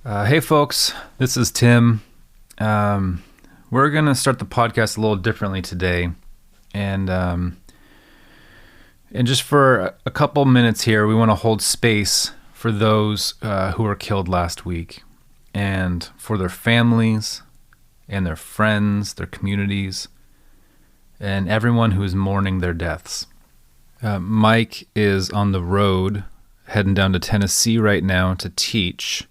Hey folks, this is Tim. We're going to start the podcast a little differently today. And just for a couple minutes here, we want to hold space for those who were killed last week and for their families and their friends, their communities, and everyone who is mourning their deaths. Mike is on the road heading down to Tennessee right now to teach.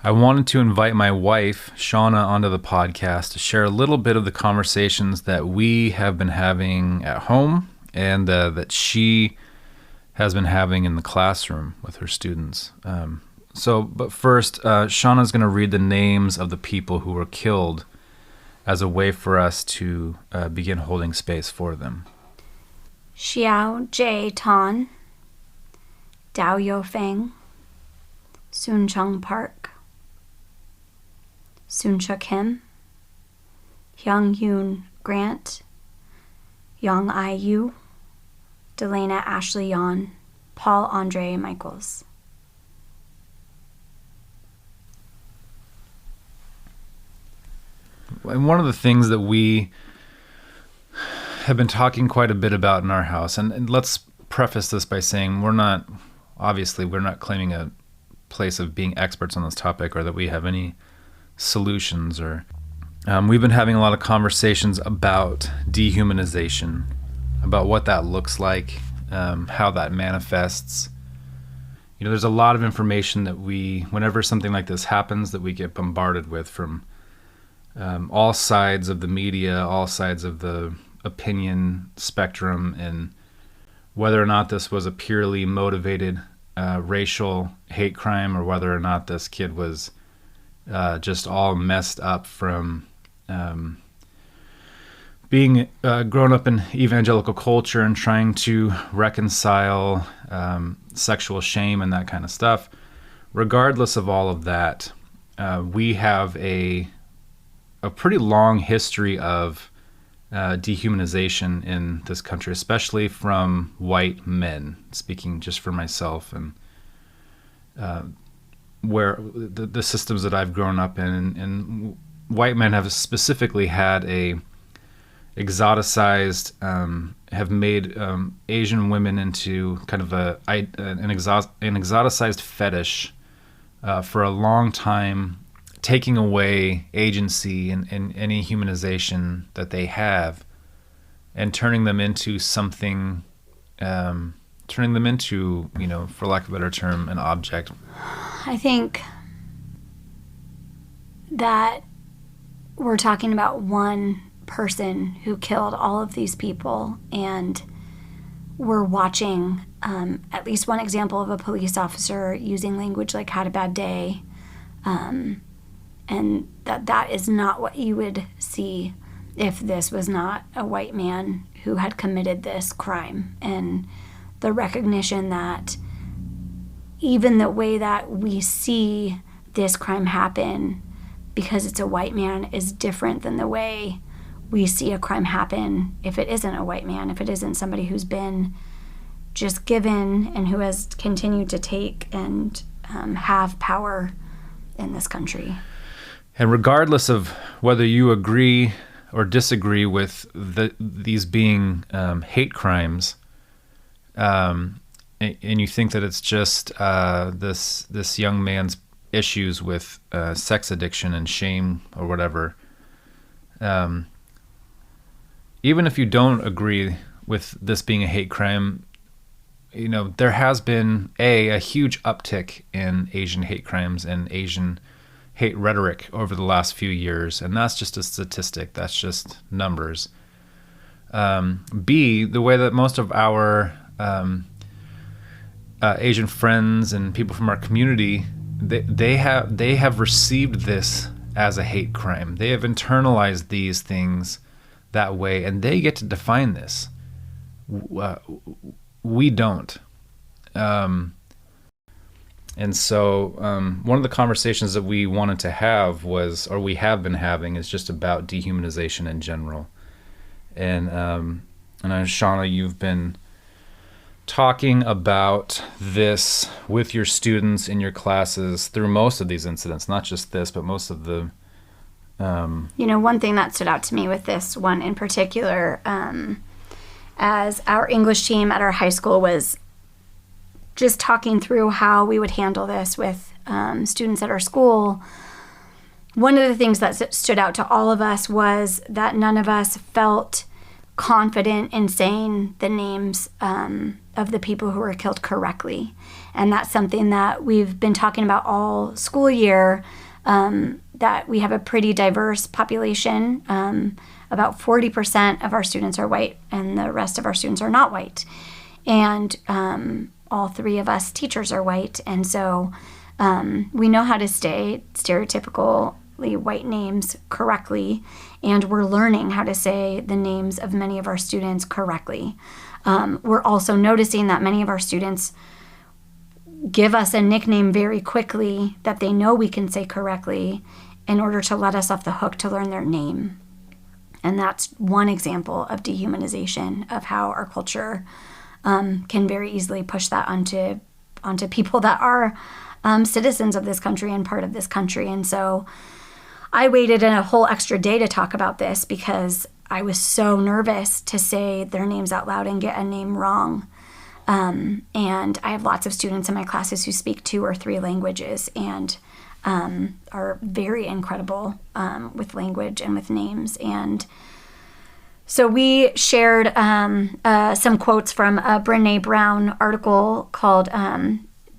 I wanted to invite my wife, Shauna, onto the podcast to share a little bit of the conversations that we have been having at home and that she has been having in the classroom with her students. But first, Shauna's going to read the names of the people who were killed as a way for us to begin holding space for them. Xiao J. Tan, Dao Yofeng, Soon Chung Park, Soon Chuk Kim, Hyung Yoon Grant, Yang I Yu, Delana Ashley Yan, Paul Andre Michaels. And one of the things that we have been talking quite a bit about in our house, and let's preface this by saying we're not claiming a place of being experts on this topic or that we have any solutions, or we've been having a lot of conversations about dehumanization, about what that looks like, how that manifests. You know, there's a lot of information that whenever something like this happens, that we get bombarded with from all sides of the media, all sides of the opinion spectrum, and whether or not this was a purely motivated racial hate crime, or whether or not this kid was just all messed up from being grown up in evangelical culture and trying to reconcile sexual shame and that kind of stuff. Regardless of all of that, we have a pretty long history of dehumanization in this country, especially from white men, speaking just for myself, and where the systems that I've grown up in, and white men have specifically had a exoticized, have made Asian women into kind of an exoticized fetish for a long time, taking away agency and any humanization that they have, and turning them into something, for lack of a better term, an object. I think that we're talking about one person who killed all of these people, and we're watching at least one example of a police officer using language like "had a bad day," and that is not what you would see if this was not a white man who had committed this crime. And the recognition that even the way that we see this crime happen because it's a white man is different than the way we see a crime happen if it isn't a white man, if it isn't somebody who's been just given and who has continued to take and have power in this country. And regardless of whether you agree or disagree with these being hate crimes, and you think that it's just this young man's issues with sex addiction and shame or whatever, even if you don't agree with this being a hate crime, you know, there has been a huge uptick in Asian hate crimes and Asian hate rhetoric over the last few years, and that's just a statistic. That's just numbers. B, the way that most of our Asian friends and people from our community, they have received this as a hate crime. They have internalized these things that way, and they get to define this. We don't. And so one of the conversations that we wanted to have was, or we have been having, is just about dehumanization in general. And Shauna, you've been talking about this with your students in your classes through most of these incidents, not just this, but most of the... One thing that stood out to me with this one in particular, as our English team at our high school was just talking through how we would handle this with students at our school, one of the things that stood out to all of us was that none of us felt confident in saying the names of the people who were killed correctly. And that's something that we've been talking about all school year, that we have a pretty diverse population. About 40% of our students are white, and the rest of our students are not white. And all three of us teachers are white. And so we know how to say stereotypically white names correctly, and we're learning how to say the names of many of our students correctly. We're also noticing that many of our students give us a nickname very quickly that they know we can say correctly in order to let us off the hook to learn their name. And that's one example of dehumanization, of how our culture can very easily push that onto people that are citizens of this country and part of this country. And so I waited a whole extra day to talk about this because I was so nervous to say their names out loud and get a name wrong. And I have lots of students in my classes who speak 2 or 3 languages and are very incredible with language and with names. And so we shared some quotes from a Brené Brown article called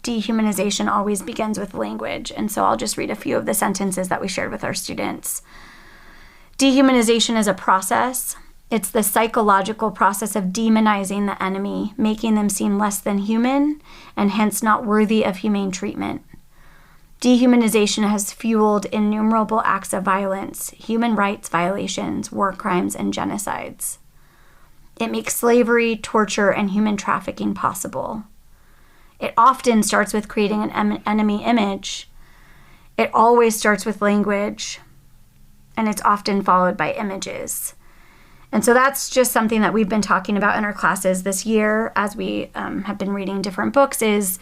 Dehumanization Always Begins with Language. And so I'll just read a few of the sentences that we shared with our students. Dehumanization is a process. It's the psychological process of demonizing the enemy, making them seem less than human and hence not worthy of humane treatment. Dehumanization has fueled innumerable acts of violence, human rights violations, war crimes, and genocides. It makes slavery, torture, and human trafficking possible. It often starts with creating an enemy image. It always starts with language, and it's often followed by images. And so that's just something that we've been talking about in our classes this year as we have been reading different books, is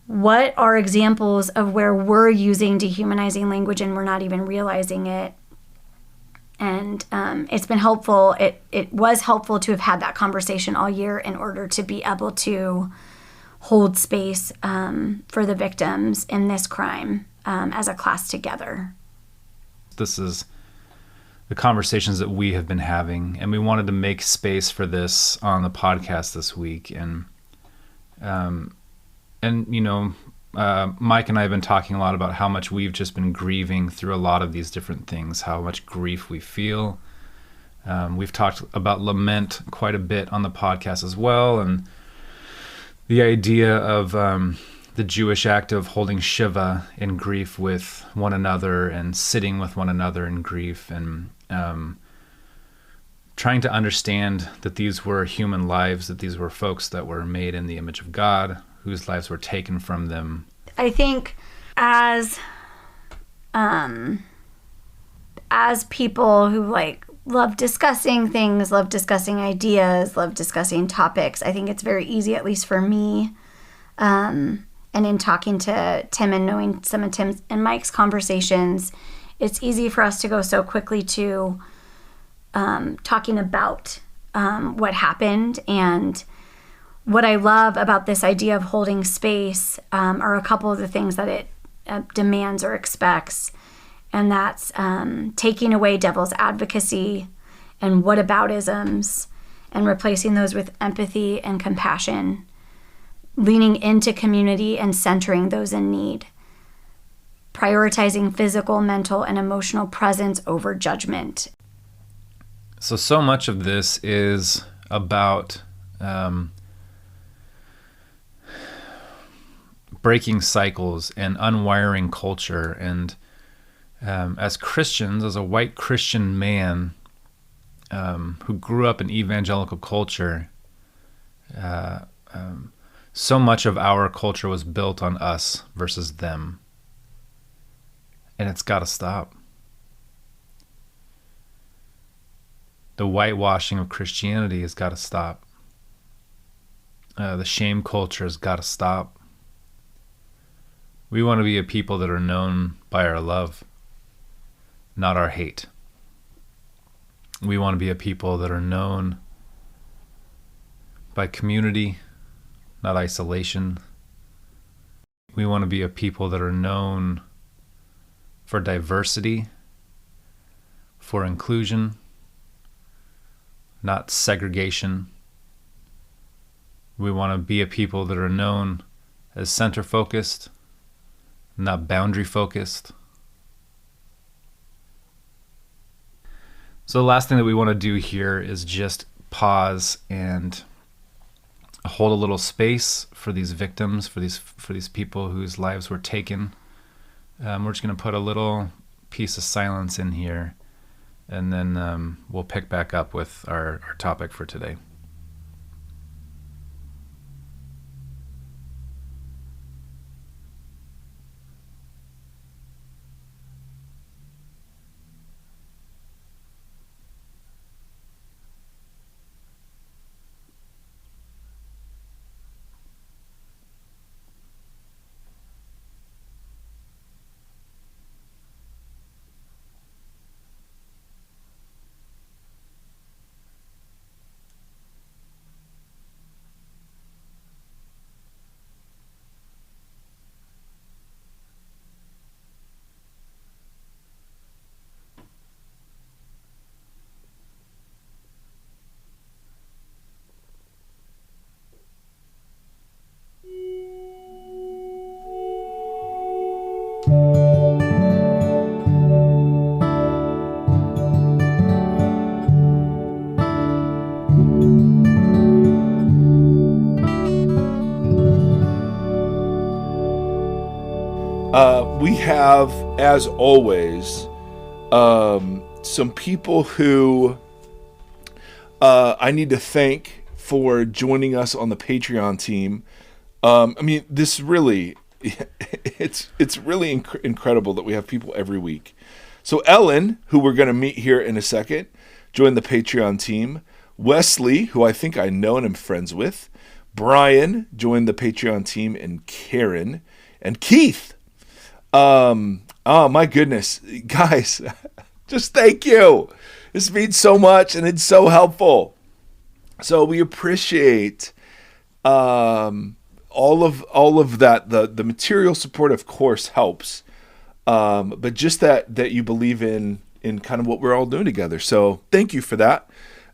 what are examples of where we're using dehumanizing language and we're not even realizing it. And it's been helpful. It was helpful to have had that conversation all year in order to be able to hold space for the victims in this crime as a class together. This is the conversations that we have been having, and we wanted to make space for this on the podcast this week. And Mike and I have been talking a lot about how much we've just been grieving through a lot of these different things, how much grief we feel. We've talked about lament quite a bit on the podcast as well, and the idea of the Jewish act of holding Shiva in grief with one another and sitting with one another in grief, and trying to understand that these were human lives, that these were folks that were made in the image of God, whose lives were taken from them. I think as people who love discussing things, love discussing ideas, love discussing topics, I think it's very easy, at least for me, and in talking to Tim and knowing some of Tim's and Mike's conversations, it's easy for us to go so quickly to talking about what happened. And what I love about this idea of holding space are a couple of the things that it demands or expects. And that's taking away devil's advocacy and whataboutisms and replacing those with empathy and compassion, leaning into community and centering those in need, prioritizing physical, mental, and emotional presence over judgment. So much of this is about breaking cycles and unwiring culture. And as Christians, as a white Christian man who grew up in evangelical culture, so much of our culture was built on us versus them. And it's got to stop. The whitewashing of Christianity has got to stop. The shame culture has got to stop. We want to be a people that are known by our love, not our hate. We want to be a people that are known by community, not isolation. We want to be a people that are known for diversity, for inclusion, not segregation. We want to be a people that are known as center-focused, not boundary-focused. So the last thing that we want to do here is just pause and hold a little space for these victims, for these people whose lives were taken. We're just going to put a little piece of silence in here, and then we'll pick back up with our topic for today. We have, as always, some people who I need to thank for joining us on the Patreon team. This really, it's really incredible that we have people every week. So Ellen, who we're going to meet here in a second, joined the Patreon team. Wesley, who I think I know and am friends with. Brian joined the Patreon team, and Karen, and Keith. Oh my goodness, guys, just thank you. This means so much, and it's so helpful. So we appreciate all of that. The material support, of course, helps, but just that you believe in kind of what we're all doing together. So thank you for that.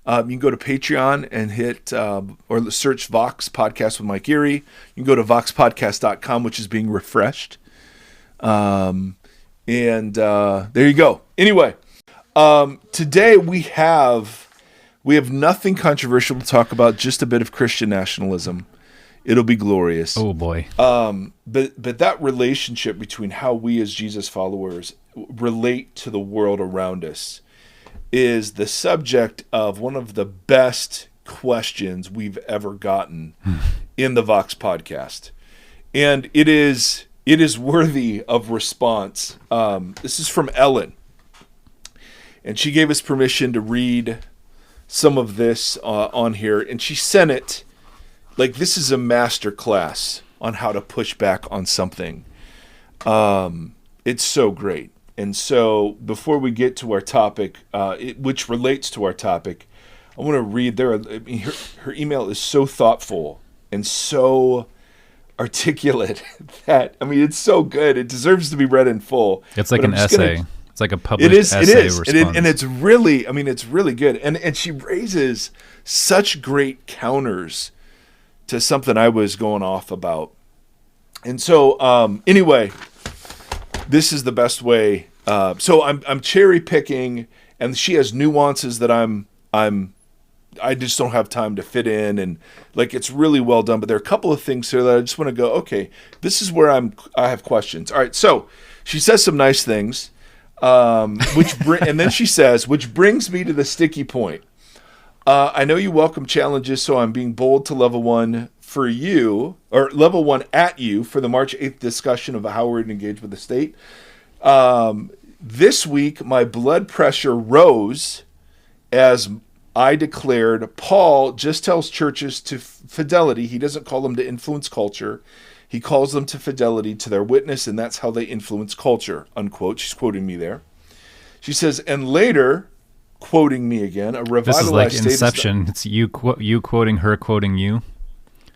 You can go to Patreon and hit or search Vox Podcast with Mike Erie. You can go to voxpodcast.com, which is being refreshed. And there you go. Anyway, today we have nothing controversial to talk about, just a bit of Christian nationalism. It'll be glorious. Oh boy. But that relationship between how we as Jesus followers relate to the world around us is the subject of one of the best questions we've ever gotten in the Vox podcast. And it is worthy of response. This is from Ellen, and she gave us permission to read some of this on here, and she sent it like this is a master class on how to push back on something. It's so great. And so before we get to our topic, which relates to our topic, I want to read her email is so thoughtful and so articulate that it's so good. It deserves to be read in full. It's like an essay. It's like a published essay response. And it's really, it's really good. And she raises such great counters to something I was going off about. And so, anyway, this is the best way. So I'm cherry picking, and she has nuances that I just don't have time to fit in, and it's really well done. But there are a couple of things here that I just want to go, okay, this is where I have questions. All right, so she says some nice things, and then she says, which brings me to the sticky point. I know you welcome challenges, so I'm being bold to level one for you, or level one at you for the March 8th discussion of how we're to engage with the state. This week, my blood pressure rose as I declared, Paul just tells churches to fidelity. He doesn't call them to influence culture. He calls them to fidelity to their witness, and that's how they influence culture, unquote. She's quoting me there. She says, and later, quoting me again, a revitalized This is like state Inception. It's you quoting her, quoting you.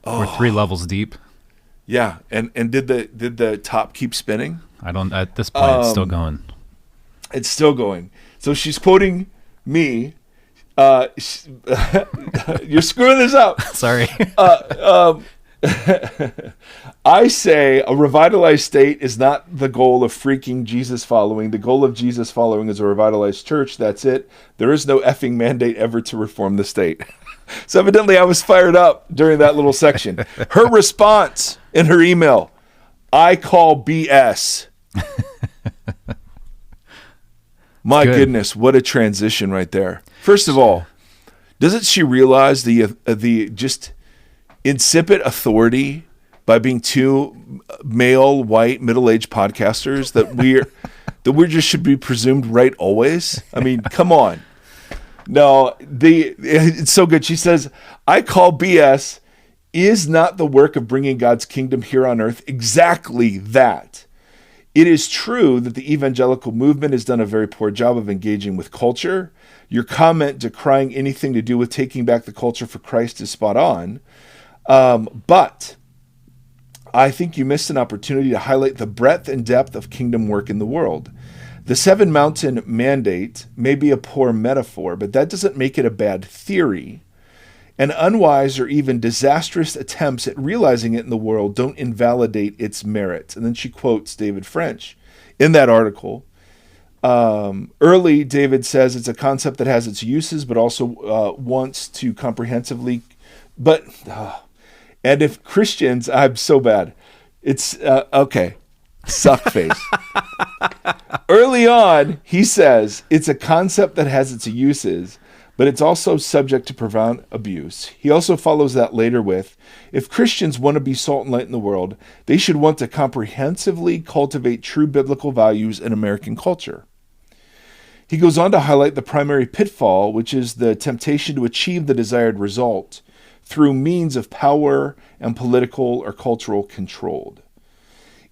We're 3 levels deep. Yeah, and did the top keep spinning? I don't. At this point, it's still going. It's still going. So she's quoting me. You're screwing this up. Sorry. I say a revitalized state is not the goal of freaking Jesus following. The goal of Jesus following is a revitalized church. That's it. There is no effing mandate ever to reform the state. So evidently I was fired up during that little section. Her response in her email, I call BS. My goodness, what a transition right there. First of all, doesn't she realize the just insipid authority by being 2 male, white, middle-aged podcasters that we just should be presumed right always? I mean, come on. No, it's so good. She says, I call BS is not the work of bringing God's kingdom here on earth. Exactly that. It is true that the evangelical movement has done a very poor job of engaging with culture. Your comment decrying anything to do with taking back the culture for Christ is spot on. But I think you missed an opportunity to highlight the breadth and depth of kingdom work in the world. The 7 Mountain Mandate may be a poor metaphor, but that doesn't make it a bad theory. And unwise or even disastrous attempts at realizing it in the world don't invalidate its merit. And then she quotes David French in that article. Early, David says it's a concept that has its uses, but also wants to comprehensively. And if Christians, I'm so bad. It's okay. Suck face. Early on, he says it's a concept that has its uses, but it's also subject to profound abuse. He also follows that later with, if Christians want to be salt and light in the world, they should want to comprehensively cultivate true biblical values in American culture. He goes on to highlight the primary pitfall, which is the temptation to achieve the desired result through means of power and political or cultural control.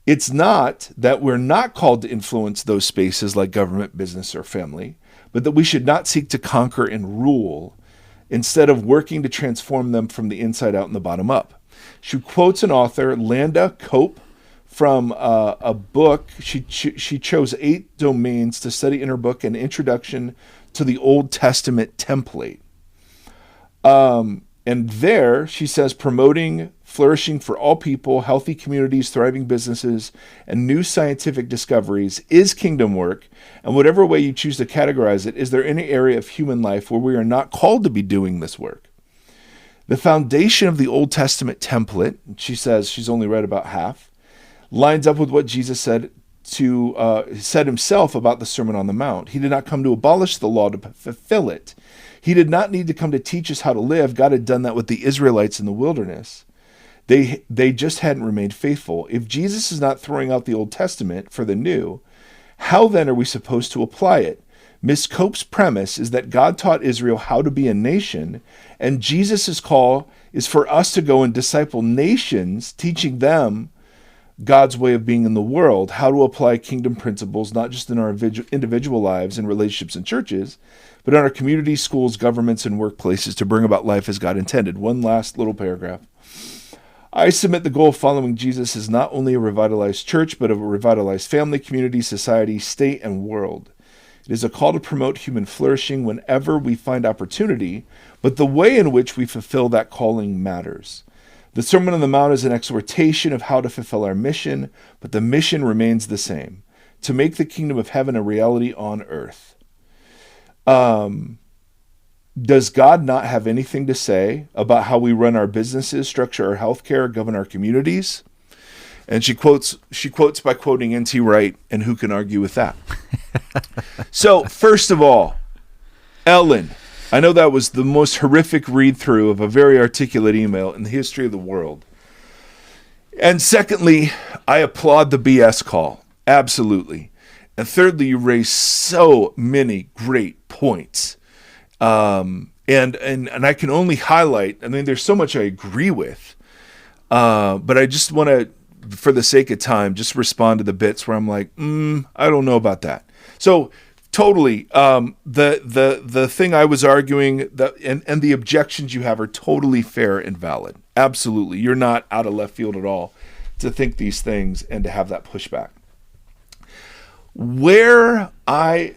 It's not that we're not called to influence those spaces like government, business, or family, but that we should not seek to conquer and rule instead of working to transform them from the inside out and the bottom up. She quotes an author, Landa Cope, from a book. She chose 8 domains to study in her book, An Introduction to the Old Testament Template. And there, she says, promoting flourishing for all people, healthy communities, thriving businesses, and new scientific discoveries is kingdom work. And whatever way you choose to categorize it, is there any area of human life where we are not called to be doing this work? The foundation of the Old Testament template, she says she's only read about half, lines up with what Jesus said himself about the Sermon on the Mount. He did not come to abolish the law, to fulfill it. He did not need to come to teach us how to live. God had done that with the Israelites in the wilderness. They just hadn't remained faithful. If Jesus is not throwing out the Old Testament for the new, how then are we supposed to apply it? Miss Cope's premise is that God taught Israel how to be a nation, and Jesus' call is for us to go and disciple nations, teaching them God's way of being in the world, how to apply kingdom principles, not just in our individual lives and relationships and churches, but in our communities, schools, governments, and workplaces to bring about life as God intended. One last little paragraph. I submit the goal of following Jesus is not only a revitalized church, but of a revitalized family, community, society, state, and world. It is a call to promote human flourishing whenever we find opportunity, but the way in which we fulfill that calling matters. The Sermon on the Mount is an exhortation of how to fulfill our mission, but the mission remains the same, to make the kingdom of heaven a reality on earth. Does God not have anything to say about how we run our businesses, structure our healthcare, govern our communities? And she quotes by quoting N.T. Wright, and who can argue with that? So, first of all, Ellen, I know that was the most horrific read-through of a very articulate email in the history of the world. And secondly, I applaud the BS call. Absolutely. And thirdly, you raise so many great points. And I can only highlight, I mean, there's so much I agree with, but I just want to, for the sake of time, just respond to the bits where I'm like, I don't know about that. So totally, the thing I was arguing that, and the objections you have are totally fair and valid. Absolutely. You're not out of left field at all to think these things and to have that pushback. I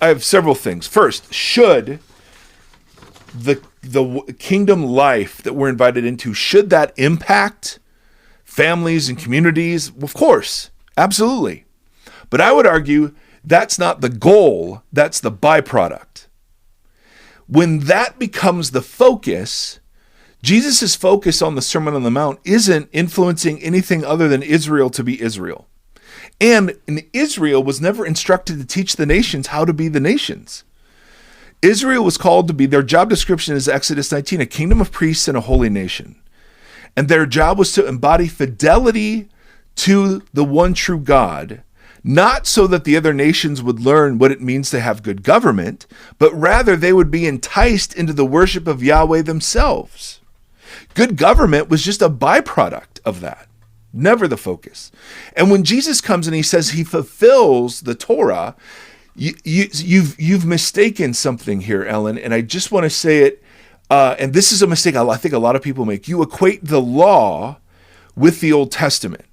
have several things. First, should the kingdom life that we're invited into, should that impact families and communities? Of course, absolutely. But I would argue that's not the goal, that's the byproduct. When that becomes the focus, Jesus' focus on the Sermon on the Mount isn't influencing anything other than Israel to be Israel. And Israel was never instructed to teach the nations how to be the nations. Israel was called to be, their job description is Exodus 19, a kingdom of priests and a holy nation. And their job was to embody fidelity to the one true God, not so that the other nations would learn what it means to have good government, but rather they would be enticed into the worship of Yahweh themselves. Good government was just a byproduct of that, never the focus. And when Jesus comes and he says he fulfills the Torah, you've mistaken something here, Ellen, and I just want to say it, and this is a mistake I think a lot of people make. You equate the law with the Old Testament.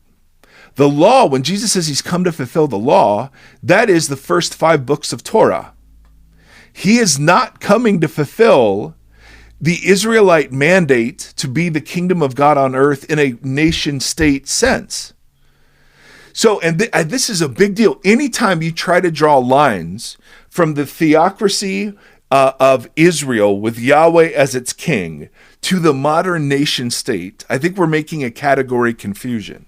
The law, when Jesus says he's come to fulfill the law, that is the first 5 books of Torah. He is not coming to fulfill the Israelite mandate to be the kingdom of God on earth in a nation-state sense. So, and this is a big deal. Anytime you try to draw lines from the theocracy of Israel with Yahweh as its king to the modern nation-state, I think we're making a category confusion.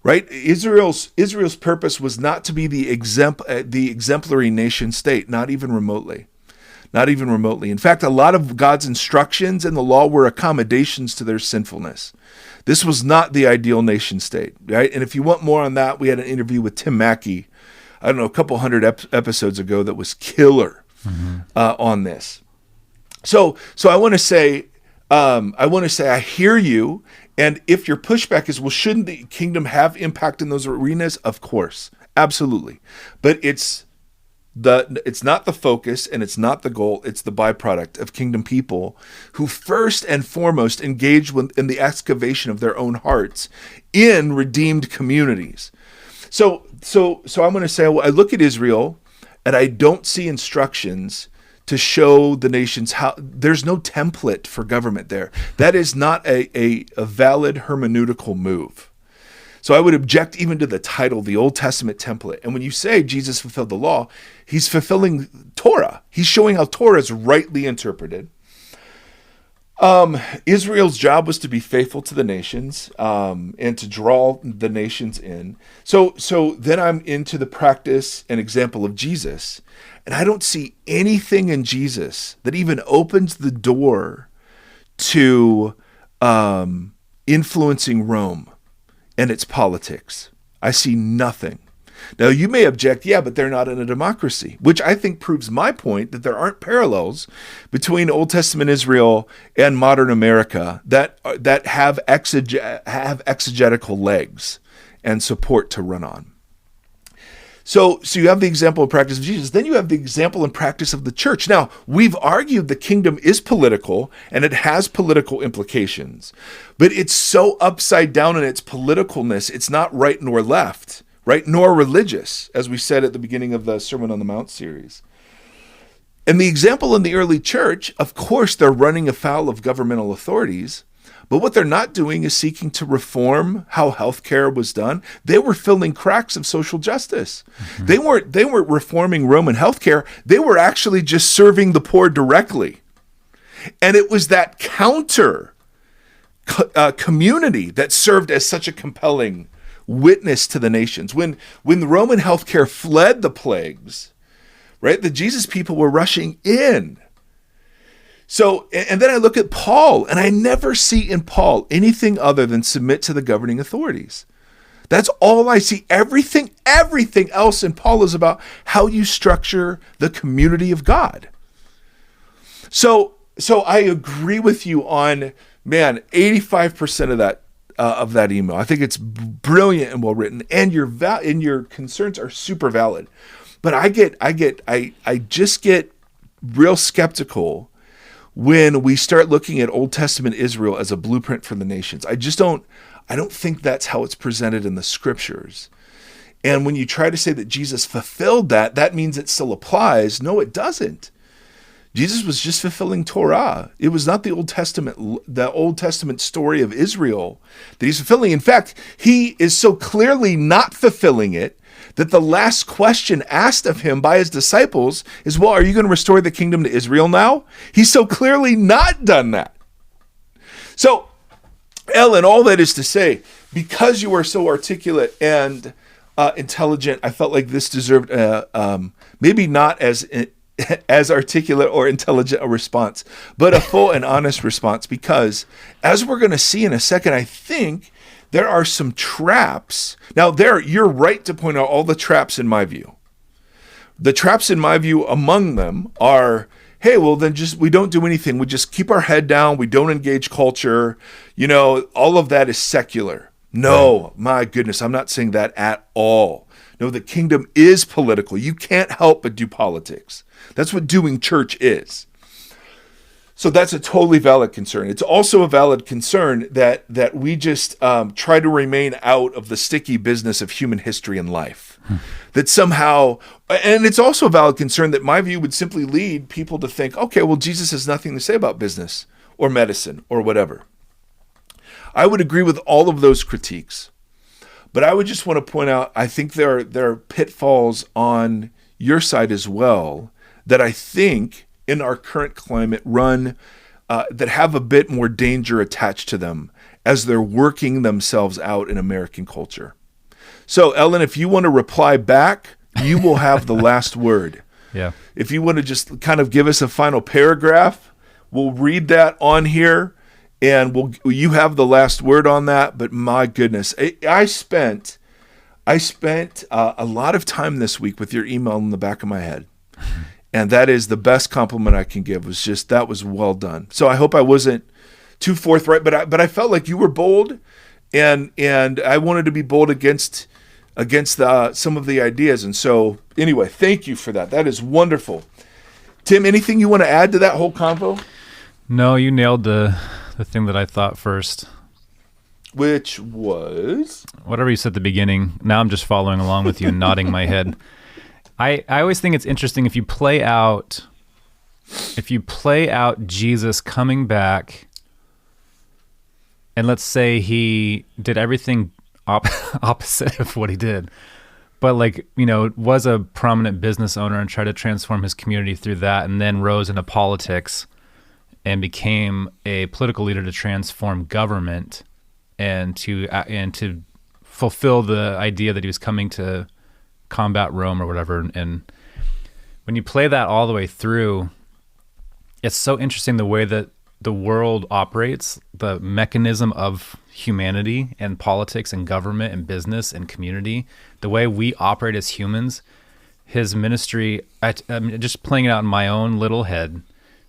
Right? Israel's purpose was not to be the exemplary nation state, not even remotely. Not even remotely. In fact, a lot of God's instructions in the law were accommodations to their sinfulness. This was not the ideal nation state, right? And if you want more on that, we had an interview with Tim Mackey, I don't know, a couple hundred episodes ago that was killer on this. So I want to say, I hear you. And if your pushback is, well, shouldn't the kingdom have impact in those arenas? Of course, absolutely. But it's not the focus and it's not the goal. It's the byproduct of kingdom people who first and foremost engage in the excavation of their own hearts in redeemed communities. So I'm going to say, well, I look at Israel and I don't see instructions to show the nations how. There's no template for government there. That is not a valid hermeneutical move. So I would object even to the title, the Old Testament template. And when you say Jesus fulfilled the law, he's fulfilling Torah. He's showing how Torah is rightly interpreted. Israel's job was to be faithful to the nations and to draw the nations in. So then I'm into the practice and example of Jesus. And I don't see anything in Jesus that even opens the door to influencing Rome and its politics. I see nothing. Now, you may object, yeah, but they're not in a democracy, which I think proves my point that there aren't parallels between Old Testament Israel and modern America that have exegetical legs and support to run on. So you have the example and practice of Jesus. Then you have the example and practice of the church. Now, we've argued the kingdom is political and it has political implications, but it's so upside down in its politicalness, it's not right nor left, right? Nor religious, as we said at the beginning of the Sermon on the Mount series. And the example in the early church, of course, they're running afoul of governmental authorities, but what they're not doing is seeking to reform how healthcare was done. They were filling cracks of social justice. Mm-hmm. They weren't reforming Roman healthcare. They were actually just serving the poor directly. And it was that counter community that served as such a compelling witness to the nations. When the Roman healthcare fled the plagues, right, the Jesus people were rushing in. So, and then I look at Paul, and I never see in Paul anything other than submit to the governing authorities. That's all I see. Everything else in Paul is about how you structure the community of God. So I agree with you on, man, 85% of that email. I think it's brilliant and well written, and your concerns are super valid. But I just get real skeptical when we start looking at Old Testament Israel as a blueprint for the nations. I don't think that's how it's presented in the scriptures. And when you try to say that Jesus fulfilled that, that means it still applies. No, it doesn't. Jesus was just fulfilling Torah. It was not the Old Testament story of Israel that he's fulfilling. In fact, he is so clearly not fulfilling it that the last question asked of him by his disciples is, well, are you going to restore the kingdom to Israel now? He's so clearly not done that. So, Ellen, all that is to say, because you are so articulate and intelligent, I felt like this deserved maybe not as articulate or intelligent a response, but a full and honest response, because as we're going to see in a second, I think there are some traps. Now, you're right to point out all the traps in my view. The traps in my view among them are, hey, well, then we don't do anything. We just keep our head down. We don't engage culture. All of that is secular. No, my goodness, I'm not saying that at all. No, the kingdom is political. You can't help but do politics. That's what doing church is. So that's a totally valid concern. It's also a valid concern that we just try to remain out of the sticky business of human history and life. That somehow, and it's also a valid concern that my view would simply lead people to think, okay, well, Jesus has nothing to say about business or medicine or whatever. I would agree with all of those critiques. But I would just want to point out, I think there are pitfalls on your side as well that I think in our current climate run that have a bit more danger attached to them as they're working themselves out in American culture. So, Ellen, if you want to reply back, you will have the last word. Yeah. If you want to just kind of give us a final paragraph, we'll read that on here. And you have the last word on that, but my goodness, I spent a lot of time this week with your email in the back of my head, and that is the best compliment I can give. That was well done. So I hope I wasn't too forthright, but I felt like you were bold, and I wanted to be bold against some of the ideas. And so anyway, thank you for that. That is wonderful. Tim, anything you want to add to that whole convo? No, you nailed the thing that I thought first. Which was? Whatever you said at the beginning. Now I'm just following along with you and nodding my head. I always think it's interesting if you play out Jesus coming back, and let's say he did everything opposite of what he did, but was a prominent business owner and tried to transform his community through that, and then rose into politics and became a political leader to transform government and to fulfill the idea that he was coming to combat Rome or whatever. And when you play that all the way through, it's so interesting the way that the world operates, the mechanism of humanity and politics and government and business and community, the way we operate as humans. His ministry, I'm just playing it out in my own little head,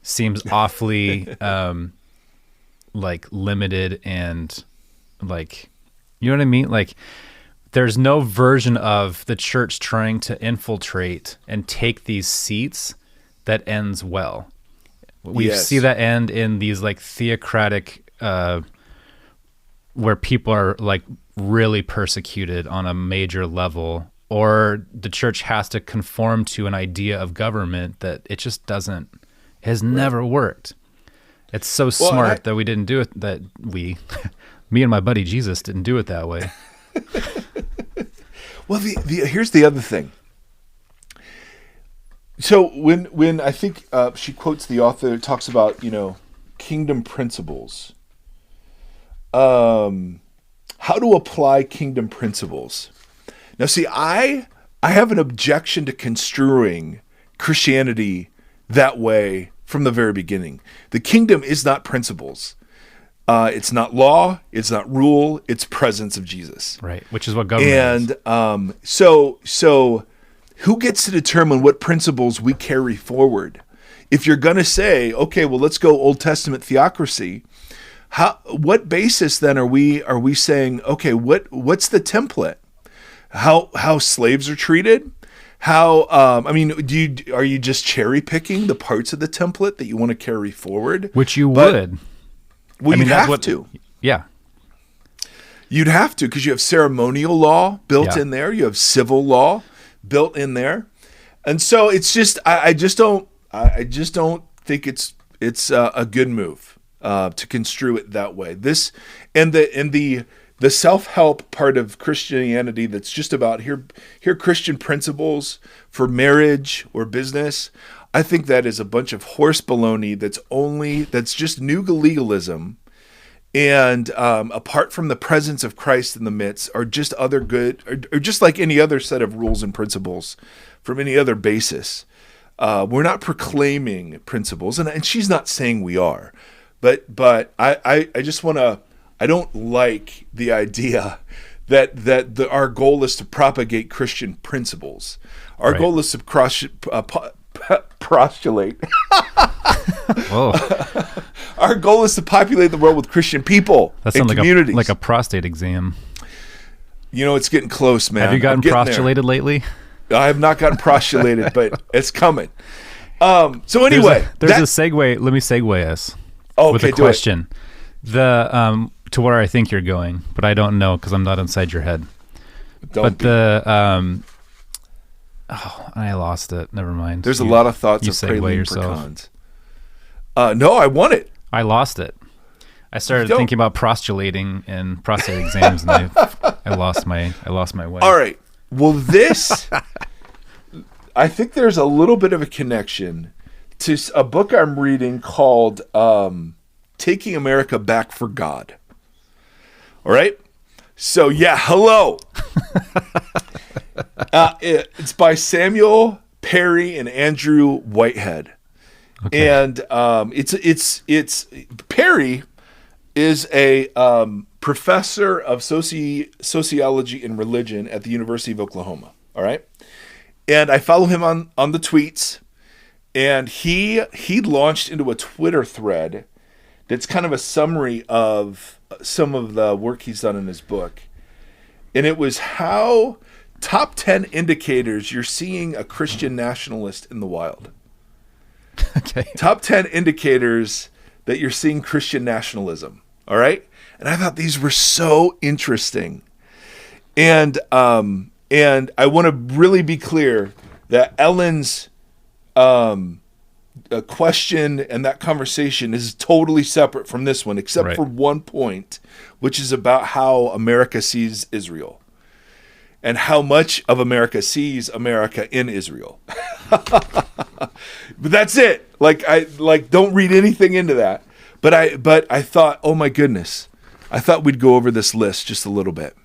seems awfully limited and you know what I mean? There's no version of the church trying to infiltrate and take these seats that ends well. We see that end in these theocratic where people are really persecuted on a major level, or the church has to conform to an idea of government that it just doesn't. Has never worked. It's so smart that we didn't do it, me and my buddy Jesus didn't do it that way. Well, here's the other thing. So when I think she quotes the author, talks about, kingdom principles, how to apply kingdom principles. Now, see, I have an objection to construing Christianity that way from the very beginning. The kingdom is not principles. It's not law. It's not rule. It's presence of Jesus. Right, which is what government is. And so who gets to determine what principles we carry forward if you're going to say, okay, well, let's go Old Testament theocracy, what basis then are we saying, okay, what's the template? How slaves are treated? How are you just cherry picking the parts of the template that you want to carry forward? Which you would. Well, you'd have to. Yeah. You'd have to, because you have ceremonial law built in there. You have civil law built in there, and so it's just I just don't think it's a good move to construe it that way. This and the self-help part of Christianity that's just about here Christian principles for marriage or business. I think that is a bunch of horse baloney that's just new legalism. And apart from the presence of Christ in the midst, are just other good, or just like any other set of rules and principles from any other basis. We're not proclaiming principles, and she's not saying we are, but I just want to. I don't like the idea that our goal is to propagate Christian principles. Our goal is to postulate. Whoa. Our goal is to populate the world with Christian people and communities. Like a prostate exam. It's getting close, man. Have you gotten postulated lately? I have not gotten postulated, but it's coming. So anyway, there's a segue. Let me segue us with a question. To where I think you're going, but I don't know because I'm not inside your head. I lost it. Never mind. There's a lot of thoughts of praline pecans. No, I want it. I lost it. I started thinking about postulating and prostate exams, and I lost my way. All right. Well, this, I think there's a little bit of a connection to a book I'm reading called Taking America Back for God. All right. So yeah, hello. It's by Samuel Perry and Andrew Whitehead. Okay. And it's Perry is a professor of sociology and religion at the University of Oklahoma. All right. And I follow him on the tweets, and he launched into a Twitter thread that's kind of a summary of some of the work he's done in his book. And it was how top 10 indicators you're seeing a Christian nationalist in the wild. Okay. Top 10 indicators that you're seeing Christian nationalism. All right. And I thought these were so interesting. And I want to really be clear that Ellen's question and that conversation is totally separate from this one, except for one point, which is about how America sees Israel and how much of America sees America in Israel. But that's it. Don't read anything into that. But I thought, oh my goodness, I thought we'd go over this list just a little bit.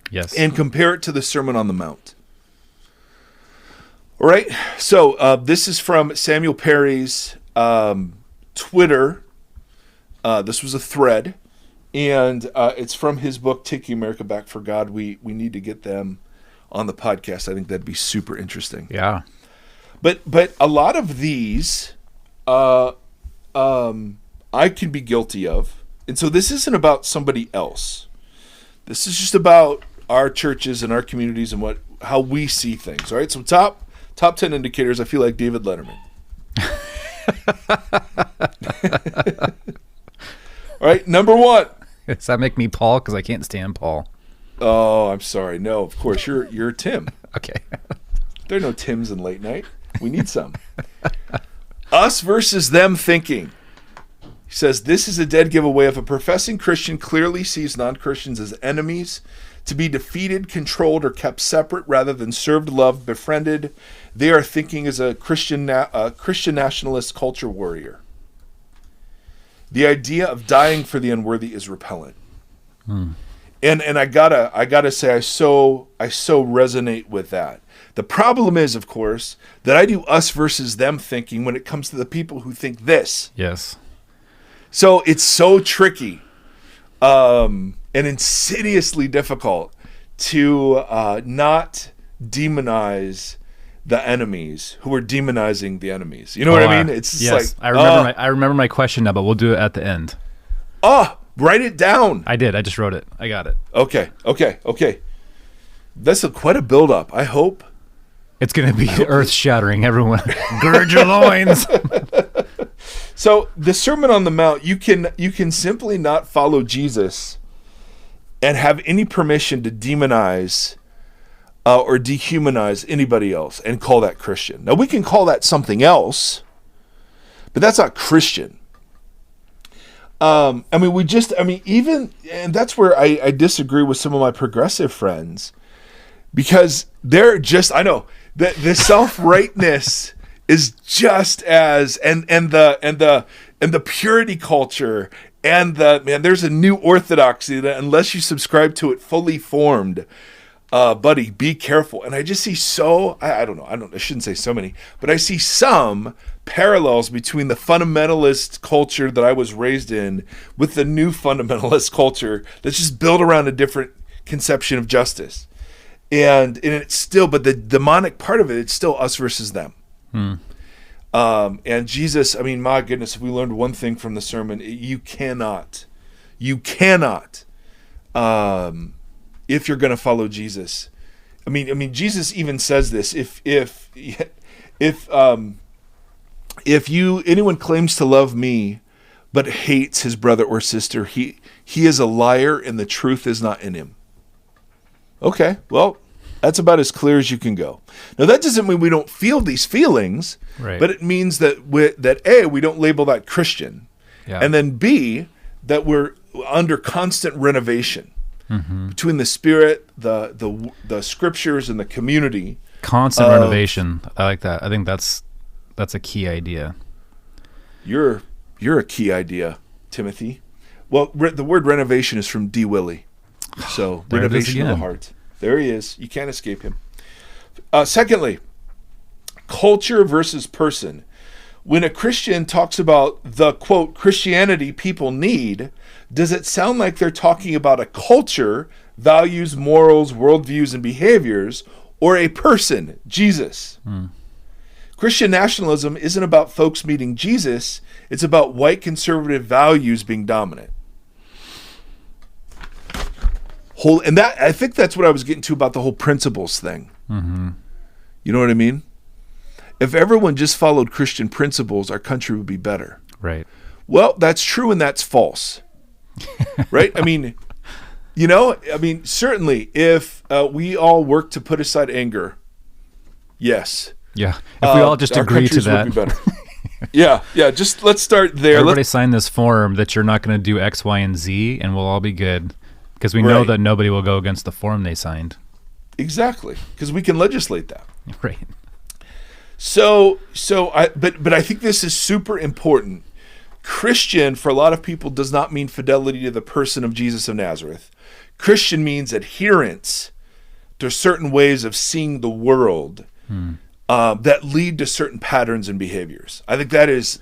Yes. And compare it to the Sermon on the Mount. All right. So this is from Samuel Perry's Twitter. This was a thread, and it's from his book, Taking America Back for God. We need to get them on the podcast. I think that'd be super interesting. Yeah. But a lot of these I can be guilty of. And so this isn't about somebody else. This is just about our churches and our communities and how we see things. All right. So top 10 indicators, I feel like David Letterman. All right. Number 1. Does that make me Paul? Because I can't stand Paul. Oh, I'm sorry. No, of course. You're Tim. Okay. There are no Tims in late night. We need some. Us versus them thinking. He says, this is a dead giveaway. If a professing Christian clearly sees non-Christians as enemies, to be defeated, controlled, or kept separate rather than served, loved, befriended, they are thinking as a Christian nationalist culture warrior. The idea of dying for the unworthy is repellent. And I gotta say, I so resonate with that. The problem is, of course, that I do us versus them thinking when it comes to the people who think this. Yes. So it's so tricky and insidiously difficult to not demonize the enemies, who are demonizing the enemies. You know what I mean? It's just yes. like, I remember my question now, but we'll do it at the end. Write it down. I did. I just wrote it. I got it. Okay. That's quite a build-up. I hope. It's going to be earth-shattering, everyone. Gird your loins. So the Sermon on the Mount, you can simply not follow Jesus and have any permission to demonize or dehumanize anybody else and call that Christian. Now, we can call that something else, but that's not Christian. And that's where I disagree with some of my progressive friends, because they're just, I know that the self-rightness is just as, and the purity culture, and there's a new orthodoxy that unless you subscribe to it fully formed, buddy, be careful. And I just see I shouldn't say so many, but I see some parallels between the fundamentalist culture that I was raised in with the new fundamentalist culture that's just built around a different conception of justice. And it's still, but the demonic part of it, it's still us versus them. And Jesus, I mean, my goodness, if we learned one thing from the sermon, you cannot, if you're going to follow Jesus. I mean, Jesus even says this: if anyone claims to love me, but hates his brother or sister, he is a liar, and the truth is not in him. Okay, well, that's about as clear as you can go. Now, that doesn't mean we don't feel these feelings, right, but it means that we don't label that Christian, and then B, that we're under constant renovation between the Spirit, the Scriptures, and the community. Constant renovation. I like that. I think that's a key idea. You're a key idea, Timothy. Well, the word renovation is from D. Willie. So renovation of the heart. There he is. You can't escape him. Secondly, culture versus person. When a Christian talks about the, quote, Christianity people need, does it sound like they're talking about a culture, values, morals, worldviews, and behaviors, or a person, Jesus? Christian nationalism isn't about folks meeting Jesus. It's about white conservative values being dominant. And that, I think that's what I was getting to about the whole principles thing. You know what I mean? If everyone just followed Christian principles, our country would be better. Right. Well, that's true and that's false. Right? I mean, certainly if we all work to put aside anger, yes. Yeah. If we all just agree to that. Would be better. Yeah. Just let's start there. Everybody sign this form that you're not going to do X, Y, and Z, and we'll all be good. Because we know that nobody will go against the form they signed. Exactly. Because we can legislate that. Right. But I think this is super important. Christian, for a lot of people, does not mean fidelity to the person of Jesus of Nazareth. Christian means adherence to certain ways of seeing the world that lead to certain patterns and behaviors. I think that is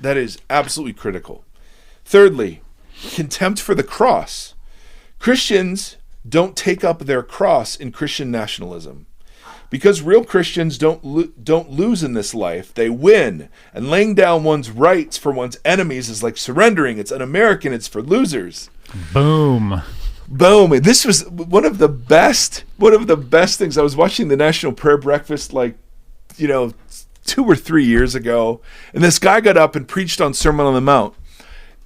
absolutely critical. Thirdly, contempt for the cross. Christians don't take up their cross in Christian nationalism. Because real Christians don't lose in this life, they win. And laying down one's rights for one's enemies is like surrendering. It's un-American. It's for losers. Boom. And this was one of the best things. I was watching the National Prayer Breakfast 2 or 3 years ago, and this guy got up and preached on Sermon on the Mount.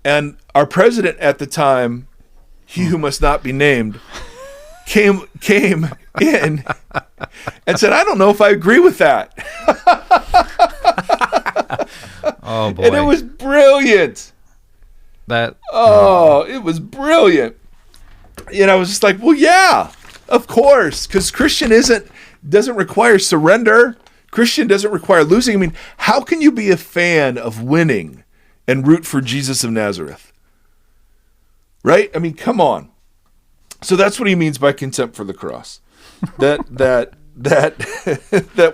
And our president at the time, he who must not be named, came in and said, I don't know if I agree with that. Oh, boy. And it was brilliant. It was brilliant. And I was just like, well, yeah, of course, because Christian doesn't require surrender. Christian doesn't require losing. I mean, how can you be a fan of winning and root for Jesus of Nazareth? Right? I mean, come on. So that's what he means by contempt for the cross. That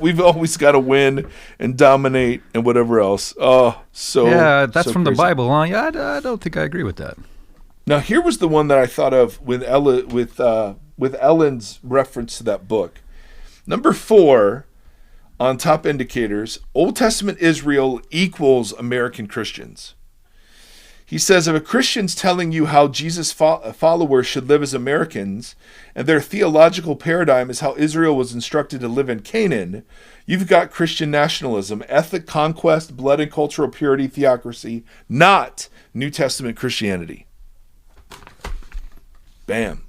we've always got to win and dominate and whatever else. Oh, so yeah, that's so from crazy. The Bible, huh? Yeah, I don't think I agree with that. Now, here was the one that I thought of with Ellen's reference to that book. Number 4, on top indicators, Old Testament Israel equals American Christians. He says, if a Christian's telling you how Jesus followers should live as Americans, and their theological paradigm is how Israel was instructed to live in Canaan, you've got Christian nationalism, ethnic conquest, blood and cultural purity, theocracy, not New Testament Christianity. Bam.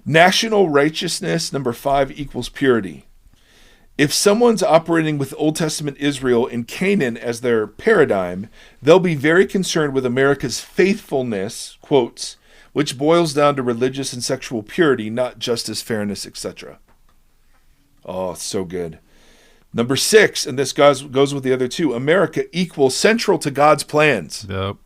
National righteousness, number 5, equals purity. If someone's operating with Old Testament Israel in Canaan as their paradigm, they'll be very concerned with America's faithfulness, quotes, which boils down to religious and sexual purity, not justice, fairness, etc. Oh, so good. Number 6, and this goes with the other two, America equals central to God's plans. Yep.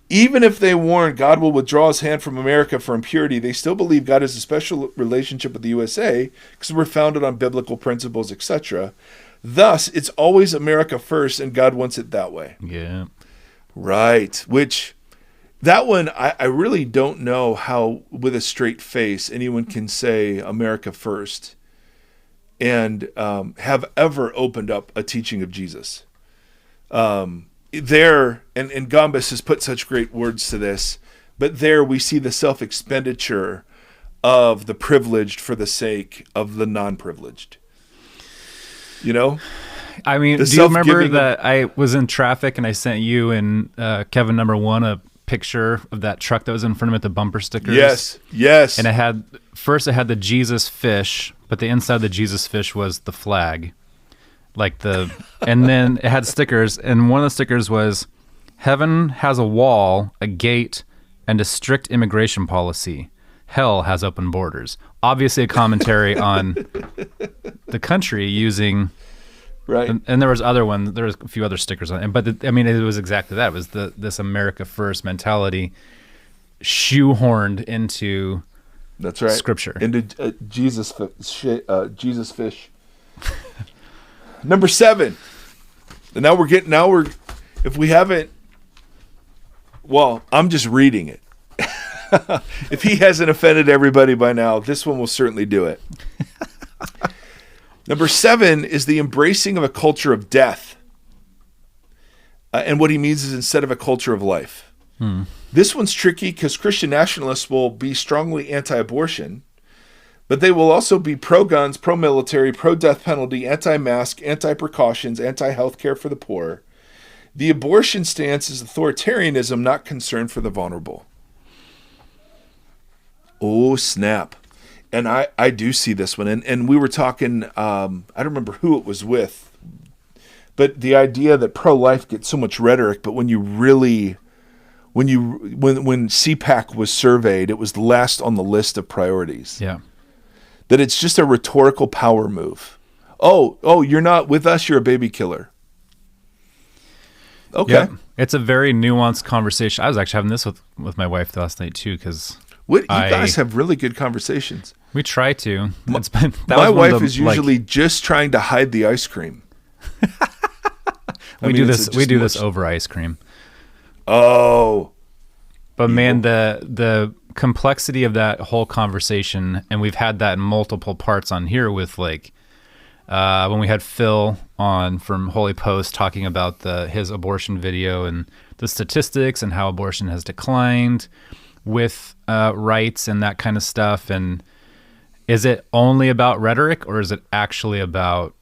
Even if they warn God will withdraw his hand from America for impurity, they still believe God has a special relationship with the USA because we're founded on biblical principles, etc. Thus, it's always America first, and God wants it that way. Yeah. Right. Which, that one, I really don't know how, with a straight face, anyone can say America first and have ever opened up a teaching of Jesus. There, and Gombas has put such great words to this, but there we see the self-expenditure of the privileged for the sake of the non-privileged. You know? I mean, do you remember that I was in traffic and I sent you and Kevin number 1 a picture of that truck that was in front of it, the bumper stickers? Yes. And it had the Jesus fish, but the inside of the Jesus fish was the flag. And then it had stickers, and one of the stickers was, heaven has a wall, a gate, and a strict immigration policy. Hell has open borders. Obviously a commentary on the country using... Right. And there was other ones, there was a few other stickers on it. But it was exactly that. It was this America First mentality shoehorned into That's right. Scripture. Into Jesus fish. Number 7. And now if we haven't, well, I'm just reading it. If he hasn't offended everybody by now, this one will certainly do it. Number 7 is the embracing of a culture of death. And what he means is instead of a culture of life. This one's tricky because Christian nationalists will be strongly anti-abortion, but they will also be pro-guns, pro-military, pro-death penalty, anti-mask, anti-precautions, anti-health care for the poor. The abortion stance is authoritarianism, not concern for the vulnerable. Oh, snap. And I do see this one. And we were talking, I don't remember who it was with, but the idea that pro-life gets so much rhetoric, but when CPAC was surveyed, it was last on the list of priorities. Yeah. That it's just a rhetorical power move. Oh, you're not with us, you're a baby killer. Okay. Yep. It's a very nuanced conversation. I was actually having this with my wife last night too, because you guys have really good conversations. We try to. My wife is usually just trying to hide the ice cream. We do this over ice cream. Oh. But man, the complexity of that whole conversation, and we've had that in multiple parts on here with when we had Phil on from Holy Post talking about his abortion video and the statistics and how abortion has declined with rights and that kind of stuff. And is it only about rhetoric, or is it actually about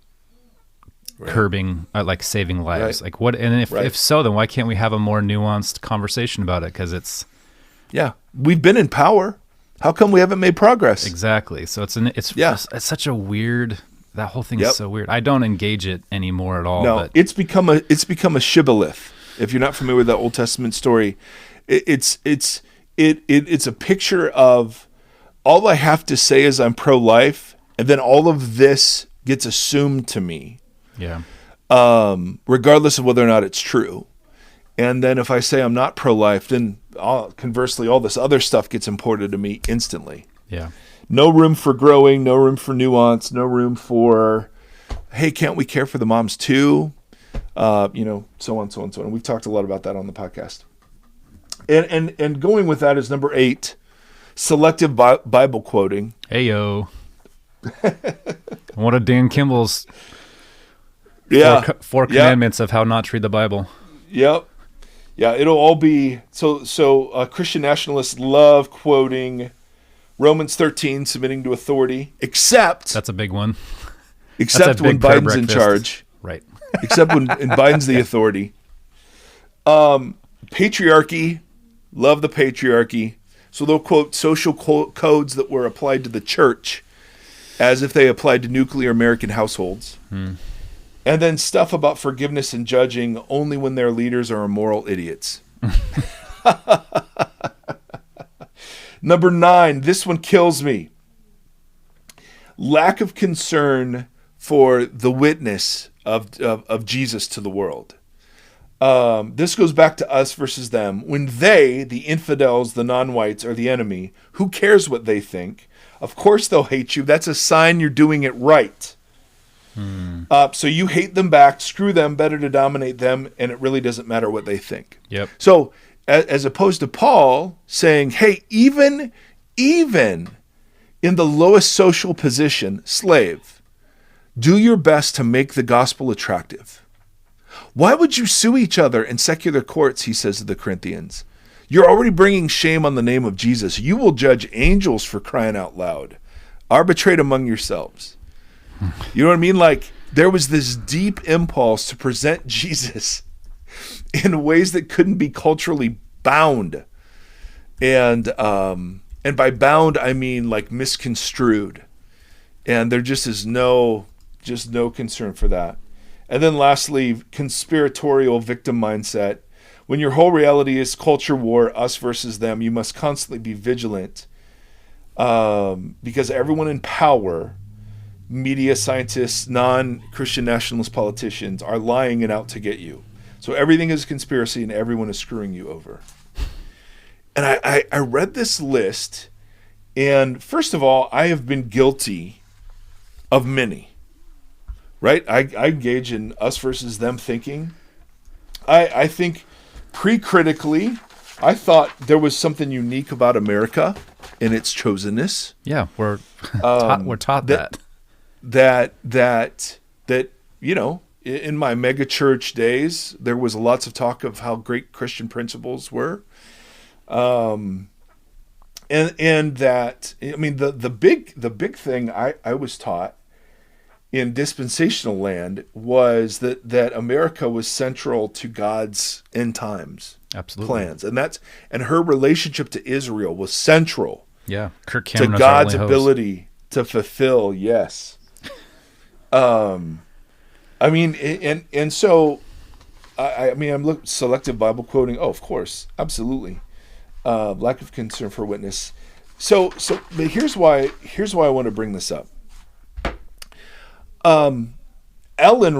curbing, saving lives? Right. What? And if so, then why can't we have a more nuanced conversation about it? Because it's we've been in power. How come we haven't made progress? Exactly. So it's such a weird. That whole thing is so weird. I don't engage it anymore at all. No, but it's become a shibboleth. If you're not familiar with that Old Testament story, it's a picture of all I have to say is I'm pro-life, and then all of this gets assumed to me. Yeah. Regardless of whether or not it's true. And then if I say I'm not pro-life, then conversely, all this other stuff gets imported to me instantly. Yeah. No room for growing, no room for nuance, no room for, hey, can't we care for the moms too? So on, so on, so on. We've talked a lot about that on the podcast. And going with that is number 8, selective Bible quoting. Heyo. One of Dan Kimball's four commandments of how not to read the Bible. Yep. Yeah, it'll all be so Christian nationalists love quoting Romans 13, submitting to authority, except that's a big one. Except when Biden's in charge. Right. Except when Biden's the authority. Patriarchy, love the patriarchy. So they'll quote social codes that were applied to the church as if they applied to nuclear American households. And then stuff about forgiveness and judging only when their leaders are immoral idiots. Number 9, this one kills me. Lack of concern for the witness of Jesus to the world. This goes back to us versus them. When they, the infidels, the non-whites, are the enemy, who cares what they think? Of course they'll hate you. That's a sign you're doing it right. So you hate them back, screw them, better to dominate them, and it really doesn't matter what they think. Yep. So as opposed to Paul saying, hey, even in the lowest social position, slave, do your best to make the gospel attractive. Why would you sue each other in secular courts, he says to the Corinthians. You're already bringing shame on the name of Jesus. You will judge angels for crying out loud. Arbitrate among yourselves. You know what I mean? Like, there was this deep impulse to present Jesus in ways that couldn't be culturally bound. And by bound, I mean like misconstrued. And there just is no concern for that. And then lastly, conspiratorial victim mindset. When your whole reality is culture war, us versus them, you must constantly be vigilant. Because everyone in power, media scientists, non-Christian nationalist politicians, are lying and out to get you. So everything is a conspiracy and everyone is screwing you over. And I read this list, and first of all, I have been guilty of many, right? I engage in us versus them thinking. I think pre-critically, I thought there was something unique about America and its chosenness. Yeah, we're taught that. That you know, in my mega church days, there was lots of talk of how great Christian principles were, and that, I mean, the big thing I was taught in dispensational land was that America was central to God's end times plans, and her relationship to Israel was central. Yeah, Kirk Cameron to God's ability to fulfill. Yes. I mean, and so, I mean, I'm selective Bible quoting. Oh, of course, absolutely. Lack of concern for witness. So, but here's why I want to bring this up. Ellen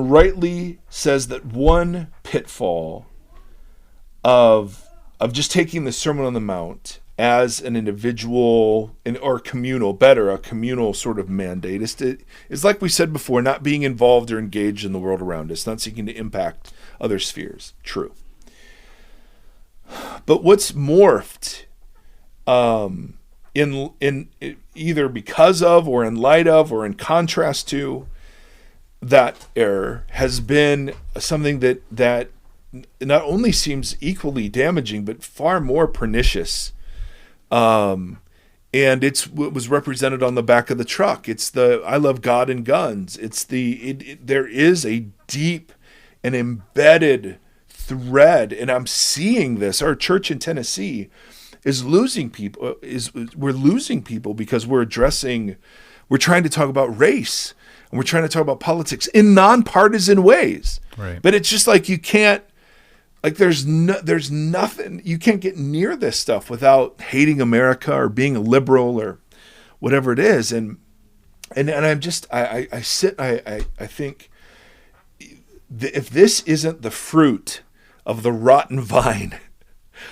rightly says that one pitfall of just taking the Sermon on the Mount as an individual or communal, a communal sort of mandate is like we said before, not being involved or engaged in the world around us, not seeking to impact other spheres. True. But what's morphed in either because of or in light of or in contrast to that error has been something that not only seems equally damaging but far more pernicious. And it was represented on the back of the truck. It's the I love God and guns. It's there is a deep and embedded thread, and I'm seeing this. Our church in Tennessee is losing people. We're losing people because we're trying to talk about race, and we're trying to talk about politics in nonpartisan ways. Right. But it's just like you can't. Like there's nothing, you can't get near this stuff without hating America or being a liberal or whatever it is. And I'm just, I think if this isn't the fruit of the rotten vine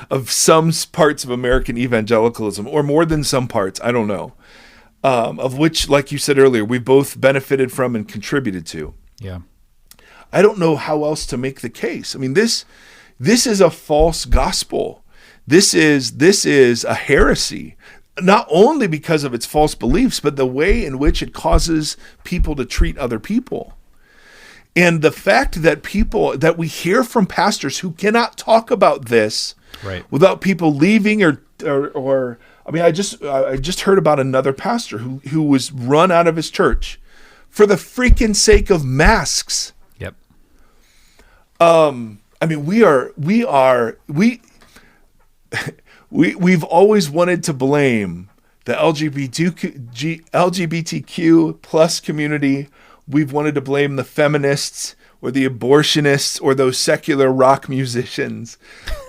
of some parts of American evangelicalism, or more than some parts, I don't know, of which, like you said earlier, we both benefited from and contributed to. Yeah. I don't know how else to make the case. I mean, this is a false gospel. This is a heresy. not only because of its false beliefs, but the way in which it causes people to treat other people. And the fact that we hear from pastors who cannot talk about this Right. without people leaving or I mean, I just heard about another pastor who was run out of his church for the freaking sake of masks. Yep. I mean, we've always wanted to blame the LGBTQ plus community. We've wanted to blame the feminists or the abortionists or those secular rock musicians.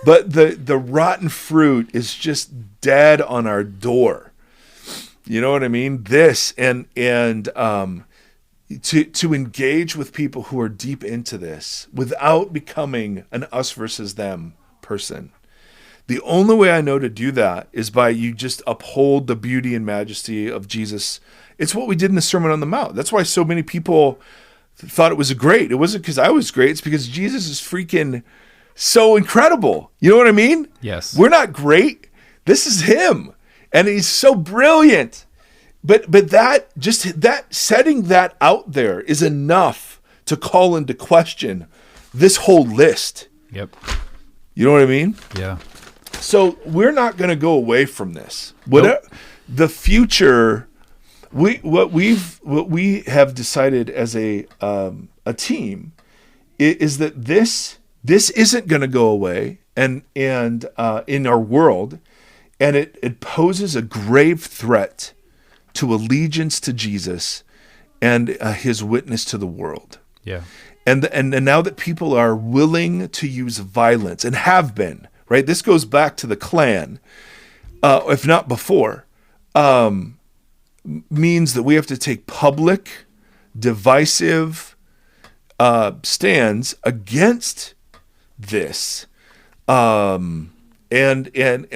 But the rotten fruit is just dead on our door. You know what I mean? This and to engage with people who are deep into this without becoming an us versus them person. The only way I know to do that is by you just uphold the beauty and majesty of Jesus. It's what we did in the Sermon on the Mount. That's why so many people thought it was great. It wasn't because I was great. It's because Jesus is freaking so incredible. You know what I mean? Yes. We're not great. This is him. And he's so brilliant. But that setting that out there is enough to call into question this whole list. Yep. You know what I mean? Yeah. So we're not going to go away from this. Nope. The future, what we have decided as a team is that this isn't going to go away, and in our world, and it poses a grave threat to allegiance to Jesus and his witness to the world. Yeah. And now that people are willing to use violence and have been, right? This goes back to the Klan, if not before, means that we have to take public, divisive stands against this, and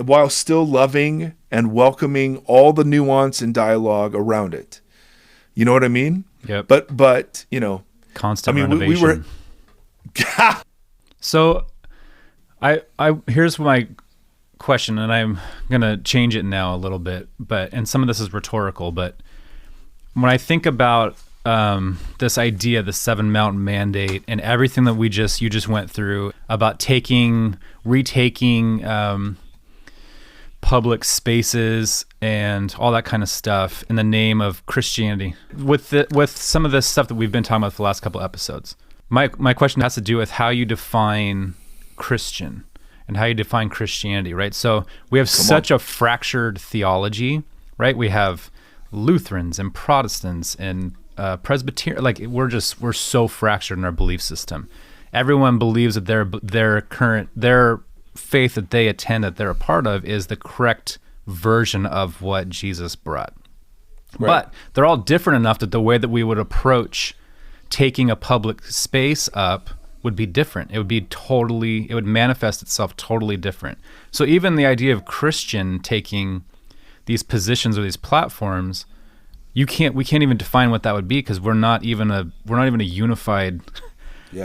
while still loving and welcoming all the nuance and dialogue around it. You know what I mean? Yep. But you know, Constant I mean, renovation. we were. So, I here's my question, and I'm gonna change it now a little bit, and some of this is rhetorical. But when I think about this idea, the 7 Mountain Mandate, and everything that you just went through about retaking public spaces and all that kind of stuff in the name of Christianity, with some of this stuff that we've been talking about for the last couple episodes. My question has to do with how you define Christian and how you define Christianity, right? So we have such a fractured theology, right? We have Lutherans and Protestants and Presbyterian, like we're so fractured in our belief system. Everyone believes that their faith that they attend, that they're a part of, is the correct version of what Jesus brought. Right. But they're all different enough that the way that we would approach taking a public space up would be different. It would manifest itself totally different. So even the idea of Christian taking these positions or these platforms, we can't even define what that would be, because we're not even a unified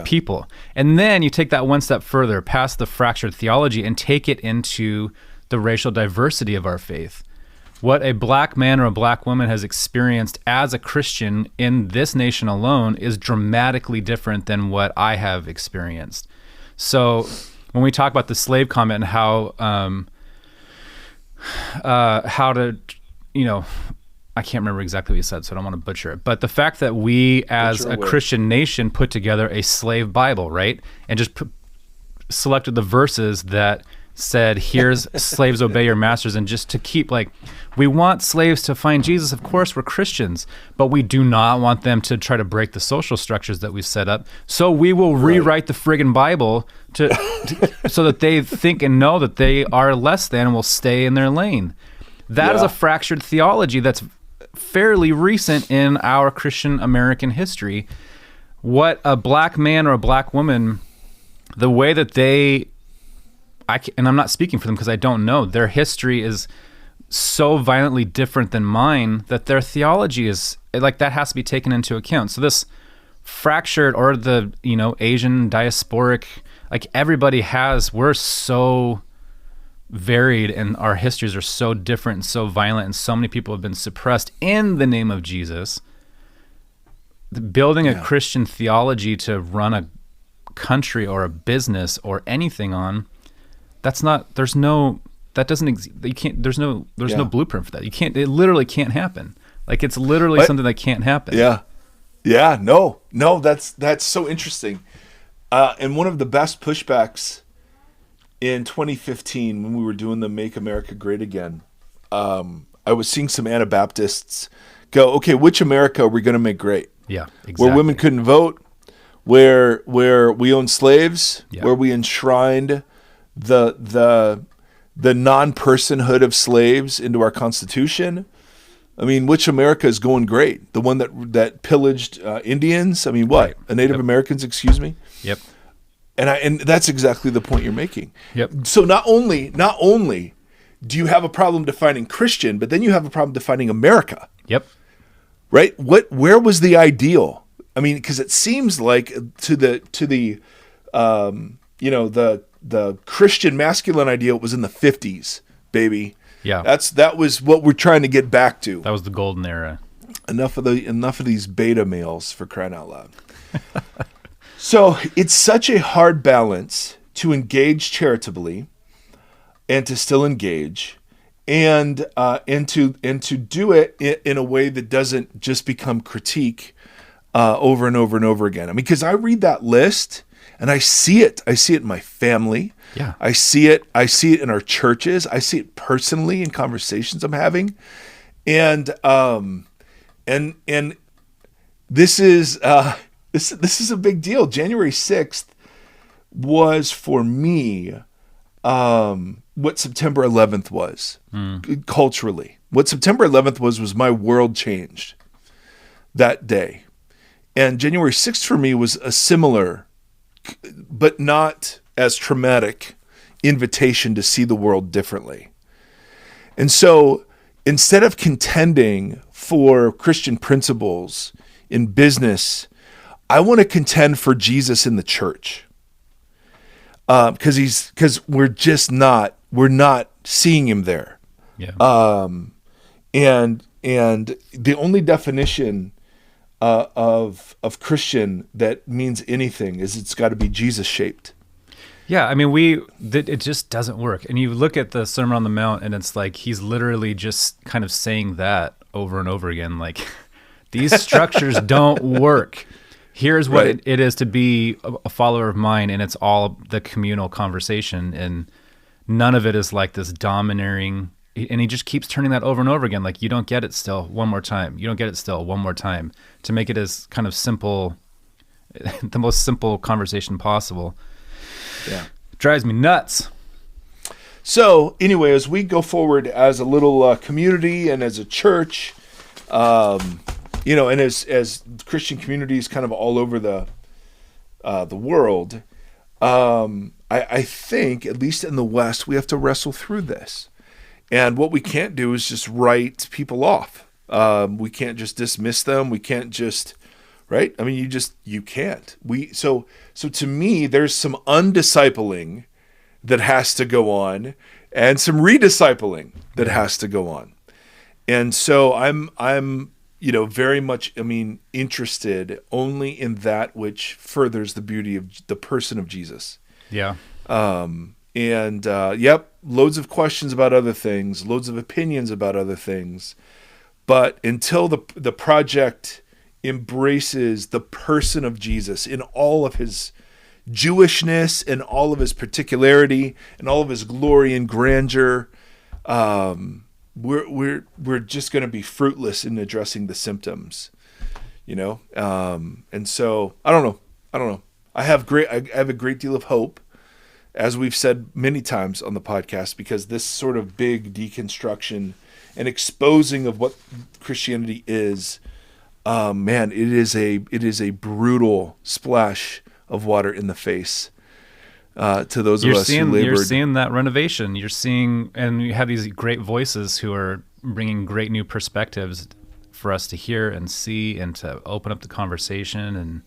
people. And then you take that one step further past the fractured theology and take it into the racial diversity of our faith. What a black man or a black woman has experienced as a Christian in this nation alone is dramatically different than what I have experienced. So when we talk about the slave comment and how to, I can't remember exactly what you said, so I don't want to butcher it. But the fact that we, as a Christian nation, put together a slave Bible, right, and just selected the verses that said, "Here's slaves, obey your masters," and just to keep we want slaves to find Jesus. Of course, we're Christians, but we do not want them to try to break the social structures that we've set up. So we will rewrite the friggin' Bible so that they think and know that they are less than and will stay in their lane. That is a fractured theology that's fairly recent in our Christian American history. What a black man or a black woman, the way that and I'm not speaking for them because I don't know, their history is so violently different than mine that their theology is that has to be taken into account. So this fractured, or the Asian diasporic, everybody has, we're so varied and our histories are so different and so violent and so many people have been suppressed in the name of Jesus, building a Christian theology to run a country or a business or anything on, there's no blueprint for that. It literally can't happen. Like, it's literally something that can't happen. No, that's so interesting. And one of the best pushbacks in 2015, when we were doing the Make America Great Again, I was seeing some Anabaptists go, okay, which America are we going to make great? Yeah, exactly. Where women couldn't vote, where we owned slaves, where we enshrined the non-personhood of slaves into our Constitution. I mean, which America is going great? The one that pillaged Indians? I mean, what? Right. Native Americans, excuse me? Yep. And that's exactly the point you're making. Yep. So not only do you have a problem defining Christian, but then you have a problem defining America. Yep. Right? Where was the ideal? I mean, because it seems like to the the Christian masculine ideal was in the 50s, baby. Yeah. That was what we're trying to get back to. That was the golden era. Enough of these beta males, for crying out loud. So it's such a hard balance to engage charitably and to still engage and to do it in a way that doesn't just become critique over and over and over again. I mean, because I read that list and I see it. I see it in my family. Yeah. I see it in our churches. I see it personally in conversations I'm having. And this is this is a big deal. January 6th was for me what September 11th was culturally. What September 11th was my world changed that day. And January 6th for me was a similar, but not as traumatic, invitation to see the world differently. And so instead of contending for Christian principles in business, I want to contend for Jesus in the church. Because we're not seeing him there. Yeah. And the only definition of Christian that means anything is it's got to be Jesus shaped. Yeah, I mean, it just doesn't work. And you look at the Sermon on the Mount, and it's like he's literally just kind of saying that over and over again. Like, these structures don't work. Here's what it is to be a follower of mine, and it's all the communal conversation, and none of it is like this domineering. And he just keeps turning that over and over again. Like, you don't get it still, one more time. You don't get it still, one more time, to make it as kind of simple, the most simple conversation possible. Yeah. It drives me nuts. So anyway, as we go forward as a little community and as a church, and as Christian communities kind of all over the world, I think, at least in the West, we have to wrestle through this. And what we can't do is just write people off. We can't just dismiss them. We can't just, right? I mean, you can't. So to me, there's some undiscipling that has to go on and some rediscipling that has to go on. And so I'm very much, interested only in that which furthers the beauty of the person of Jesus. Yeah. Loads of questions about other things, loads of opinions about other things. But until the project embraces the person of Jesus in all of his Jewishness and all of his particularity and all of his glory and grandeur, we're just going to be fruitless in addressing the symptoms, and so I don't know. I have a great deal of hope, as we've said many times on the podcast, because this sort of big deconstruction and exposing of what Christianity is, it is a brutal splash of water in the face to those of us who labored. You're seeing that renovation. You're seeing, and you have these great voices who are bringing great new perspectives for us to hear and see and to open up the conversation.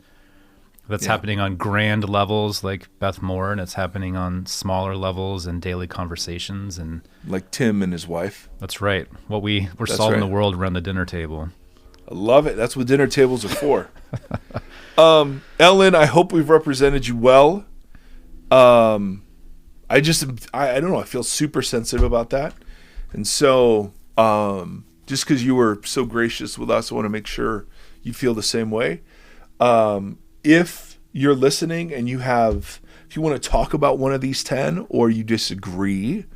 That's Yeah. happening on grand levels like Beth Moore, and it's happening on smaller levels and daily conversations. And Like Tim and his wife. that's right. We're That's solving right. the world around the dinner table. I love it. That's what dinner tables are for. Ellen, I hope we've represented you well. I don't know. I feel super sensitive about that. And so, just because you were so gracious with us, I want to make sure you feel the same way. If you're listening and if you want to talk about one of these 10 or you disagree,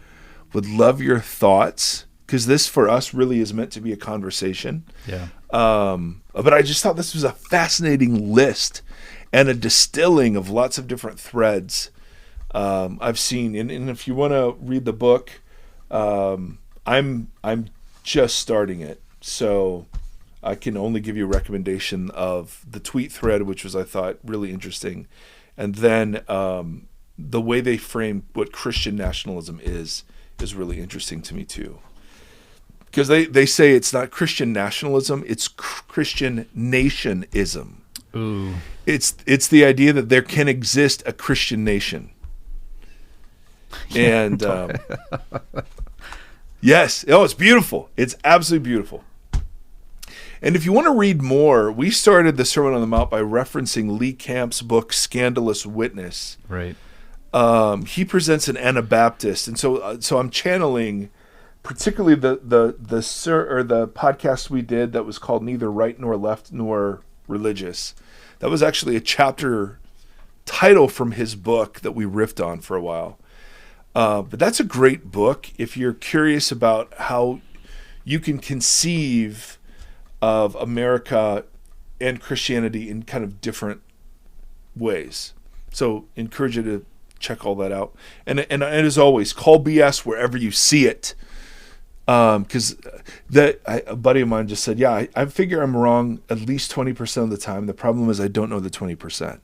would love your thoughts, because this for us really is meant to be a conversation. Yeah. But I just thought this was a fascinating list and a distilling of lots of different threads I've seen. And if you want to read the book, I'm just starting it, so I can only give you a recommendation of the tweet thread, which was, I thought, really interesting. And then the way they frame what Christian nationalism is really interesting to me too. Because they say it's not Christian nationalism, it's Christian nationism. Ooh. It's the idea that there can exist a Christian nation. And yes, it's beautiful. It's absolutely beautiful. And if you want to read more, we started the Sermon on the Mount by referencing Lee Camp's book, Scandalous Witness. Right. He presents an Anabaptist, and so I'm channeling, particularly the podcast we did that was called Neither Right Nor Left Nor Religious. That was actually a chapter title from his book that we riffed on for a while. But that's a great book if you're curious about how you can conceive of America and Christianity in kind of different ways. So encourage you to check all that out. And as always, call BS wherever you see it. Because a buddy of mine just said, yeah, I figure I'm wrong at least 20% of the time. The problem is I don't know the 20%.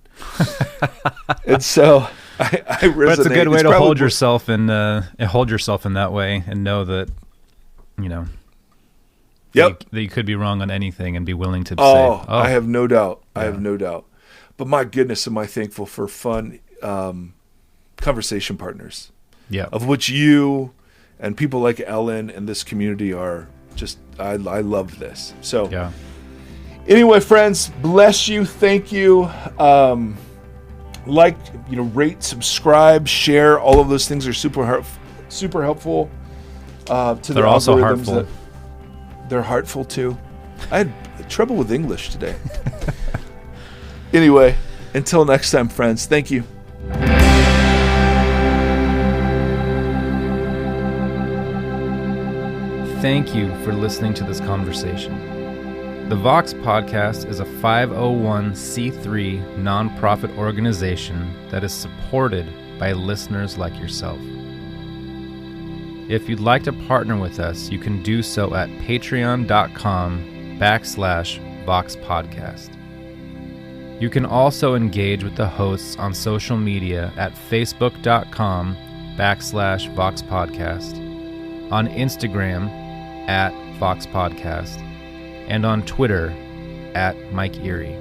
And so I resonate. But it's a good way It's to probably hold yourself in that way, and know that, Yep. that you could be wrong on anything and be willing to say, I have no doubt. Yeah. I have no doubt. But my goodness, am I thankful for fun conversation partners. Yeah. Of which you and people like Ellen and this community are just, I love this. So Yeah. anyway, friends, bless you. Thank you. Rate, subscribe, share. All of those things are super helpful. They're also heartful. They're heartful too. I had trouble with English today. Anyway, until next time, friends. Thank you. Thank you for listening to this conversation. The Vox Podcast is a 501c3 nonprofit organization that is supported by listeners like yourself. If you'd like to partner with us, you can do so at patreon.com/Vox Podcast. You can also engage with the hosts on social media at facebook.com/Vox Podcast, on Instagram @Vox Podcast, and on Twitter @Mike Erie.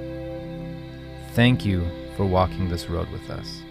Thank you for walking this road with us.